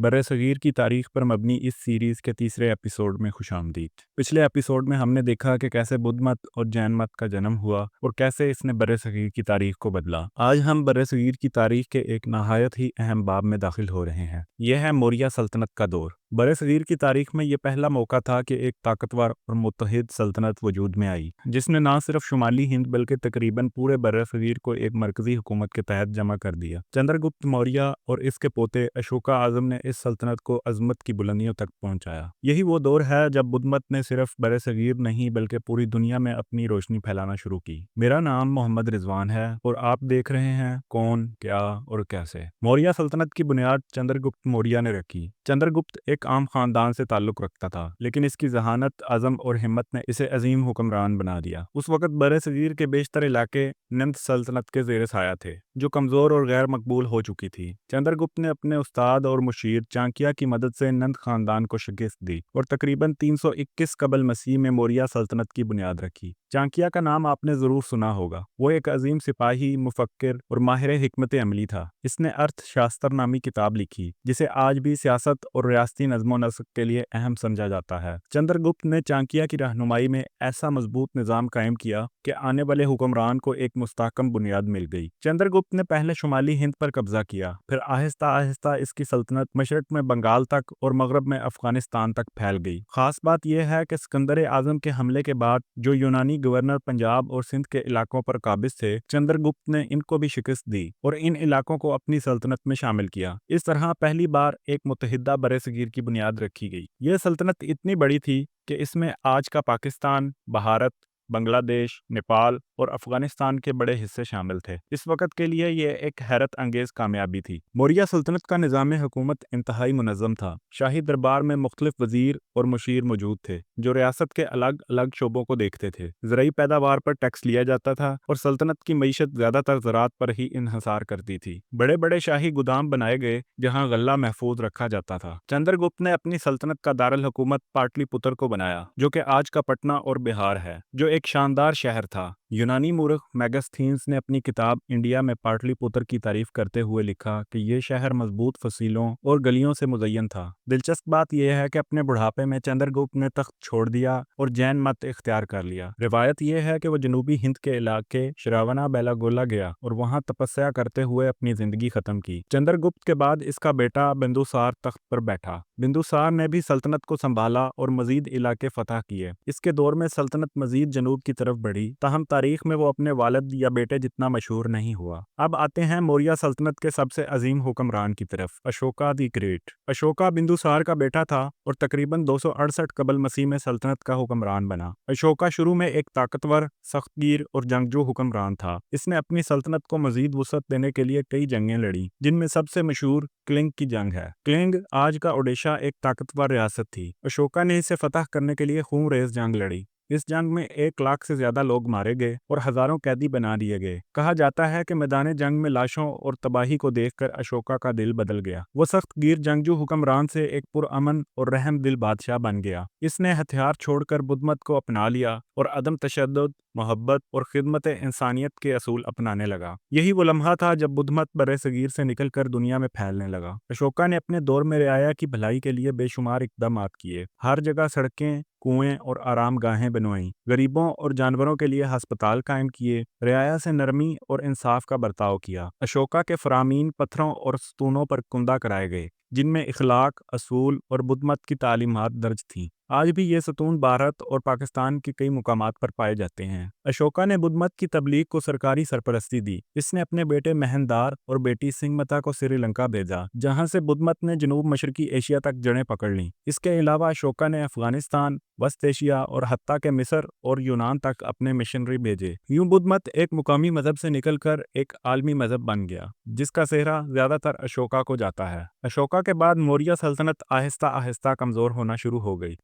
برصغیر کی تاریخ پر مبنی اس سیریز کے تیسرے ایپیسوڈ میں خوش آمدید۔ پچھلے ایپیسوڈ میں ہم نے دیکھا کہ کیسے بدھ مت اور جین مت کا جنم ہوا اور کیسے اس نے برصغیر کی تاریخ کو بدلا۔ آج ہم برصغیر کی تاریخ کے ایک نہایت ہی اہم باب میں داخل ہو رہے ہیں۔ یہ ہے موریہ سلطنت کا دور۔ برصغیر کی تاریخ میں یہ پہلا موقع تھا کہ ایک طاقتور اور متحد سلطنت وجود میں آئی، جس نے نہ صرف شمالی ہند بلکہ تقریباً پورے برصغیر کو ایک مرکزی حکومت کے تحت جمع کر دیا۔ چندر گپت موریہ اور اس کے پوتے اشوکا اعظم نے اس سلطنت کو عظمت کی بلندیوں تک پہنچایا۔ یہی وہ دور ہے جب بدھ مت نے صرف برصغیر نہیں بلکہ پوری دنیا میں اپنی روشنی پھیلانا شروع کی۔ میرا نام محمد رضوان ہے اور آپ دیکھ رہے ہیں کون، کیا اور کیسے۔ موریہ سلطنت کی بنیاد چندر گپت موریہ نے رکھی۔ چندر گپت ایک عام خاندان سے تعلق رکھتا تھا، لیکن اس کی ذہانت، عزم اور ہمت نے اسے عظیم حکمران بنا دیا۔ اس وقت برصغیر کے بیشتر علاقے نند سلطنت کے زیر سایہ تھے، جو کمزور اور غیر مقبول ہو چکی تھی۔ چندر گپت نے اپنے استاد اور مشیر چانکیہ کی مدد سے نند خاندان کو شکست دی اور تقریباً 321 قبل مسیح میں موریہ سلطنت کی بنیاد رکھی۔ چانکیہ کا نام آپ نے ضرور سنا ہوگا۔ وہ ایک عظیم سپاہی، مفکر اور ماہر حکمت عملی تھا۔ اس نے ارتھ شاستر نامی کتاب لکھی، جسے آج بھی سیاست اور ریاستی نظم و نسق کے لیے اہم سمجھا جاتا ہے۔ چندر گپت نے چانکیہ کی رہنمائی میں ایسا مضبوط نظام قائم کیا کہ آنے والے حکمران کو ایک مستحکم بنیاد مل گئی۔ چندر گپت نے پہلے شمالی ہند پر قبضہ کیا، پھر آہستہ آہستہ اس کی سلطنت مشرق میں بنگال تک اور مغرب میں افغانستان تک پھیل گئی۔ خاص بات یہ ہے کہ اسکندر اعظم کے حملے کے بعد جو یونانی گورنر پنجاب اور سندھ کے علاقوں پر قابض تھے، چندر گپت نے ان کو بھی شکست دی اور ان علاقوں کو اپنی سلطنت میں شامل کیا۔ اس طرح پہلی بار ایک متحدہ برصغیر کی بنیاد رکھی گئی۔ یہ سلطنت اتنی بڑی تھی کہ اس میں آج کا پاکستان، بھارت، بنگلہ دیش، نیپال اور افغانستان کے بڑے حصے شامل تھے۔ اس وقت کے لیے یہ ایک حیرت انگیز کامیابی تھی۔ موریہ سلطنت کا نظام حکومت انتہائی منظم تھا۔ شاہی دربار میں مختلف وزیر اور مشیر موجود تھے، جو ریاست کے الگ الگ شعبوں کو دیکھتے تھے۔ زرعی پیداوار پر ٹیکس لیا جاتا تھا اور سلطنت کی معیشت زیادہ تر زراعت پر ہی انحصار کرتی تھی۔ بڑے بڑے شاہی گودام بنائے گئے جہاں غلہ محفوظ رکھا جاتا تھا۔ چندر گپت نے اپنی سلطنت کا دارالحکومت پاٹلی پتر کو بنایا، جو کہ آج کا پٹنہ اور بہار ہے، جو ایک شاندار شہر تھا۔ یونانی مورخ میگستھینس نے اپنی کتاب انڈیا میں پاٹلی پتر کی تعریف کرتے ہوئے لکھا کہ یہ شہر مضبوط فصیلوں اور گلیوں سے مزین تھا۔ دلچسپ بات یہ ہے کہ اپنے بڑھاپے میں چندر گپت نے تخت چھوڑ دیا اور جین مت اختیار کر لیا۔ روایت یہ ہے کہ وہ جنوبی ہند کے علاقے شراونا بیلاگولا گیا اور وہاں تپسیا کرتے ہوئے اپنی زندگی ختم کی۔ چندر گپت کے بعد اس کا بیٹا بندوسار تخت پر بیٹھا۔ بندوسار نے بھی سلطنت کو سنبھالا اور مزید علاقے فتح کیے۔ اس کے دور میں سلطنت مزید جنوب کی طرف بڑھی، تاہم تاریخ میں وہ اپنے والد یا بیٹے جتنا مشہور نہیں ہوا۔ اب آتے ہیں موریہ سلطنت کے سب سے عظیم حکمران کی طرف، اشوکا دی گریٹ۔ اشوکا بندوسار کا بیٹا تھا اور تقریباً 268 قبل مسیح میں سلطنت کا حکمران بنا۔ اشوکا شروع میں ایک طاقتور، سخت گیر اور جنگجو حکمران تھا۔ اس نے اپنی سلطنت کو مزید وسعت دینے کے لیے کئی جنگیں لڑیں، جن میں سب سے مشہور کلنگ کی جنگ ہے۔ کلنگ آج کا اوڈیشہ ایک طاقتور ریاست تھی۔ اشوکا نے اسے فتح کرنے کے لیے خون ریز جنگ لڑی۔ اس جنگ میں 1 لاکھ سے زیادہ لوگ مارے گئے اور ہزاروں قیدی بنا دیے گئے۔ کہا جاتا ہے کہ میدان جنگ میں لاشوں اور تباہی کو دیکھ کر اشوکا کا دل بدل گیا۔ وہ سخت گیر جنگجو حکمران سے ایک پرامن اور رحم دل بادشاہ بن گیا۔ اس نے ہتھیار چھوڑ کر بدھ مت کو اپنا لیا اور عدم تشدد، محبت اور خدمت انسانیت کے اصول اپنانے لگا۔ یہی وہ لمحہ تھا جب بدھ مت برصغیر سے نکل کر دنیا میں پھیلنے لگا۔ اشوکا نے اپنے دور میں رعایا کی بھلائی کے لیے بے شمار اقدامات کیے۔ ہر جگہ سڑکیں، کنویں اور آرام گاہیں بنوائیں، غریبوں اور جانوروں کے لیے ہسپتال قائم کیے، رعایا سے نرمی اور انصاف کا برتاؤ کیا۔ اشوکا کے فرامین پتھروں اور ستونوں پر کندہ کرائے گئے، جن میں اخلاق، اصول اور بدھ مت کی تعلیمات درج تھیں۔ آج بھی یہ ستون بھارت اور پاکستان کے کئی مقامات پر پائے جاتے ہیں۔ اشوکا نے بدھ مت کی تبلیغ کو سرکاری سرپرستی دی۔ اس نے اپنے بیٹے مہندار اور بیٹی سنگمتا کو سری لنکا بھیجا، جہاں سے بدھ مت نے جنوب مشرقی ایشیا تک جڑیں پکڑ لیں۔ اس کے علاوہ اشوکا نے افغانستان، وسط ایشیا اور حتیٰ کہ مصر اور یونان تک اپنے مشنری بھیجے۔ یوں بدھ مت ایک مقامی مذہب سے نکل کر ایک عالمی مذہب بن گیا، جس کا سہرا زیادہ تر اشوکا کو جاتا ہے۔ اشوکا کے بعد موریہ سلطنت آہستہ آہستہ کمزور ہونا شروع ہو گئی،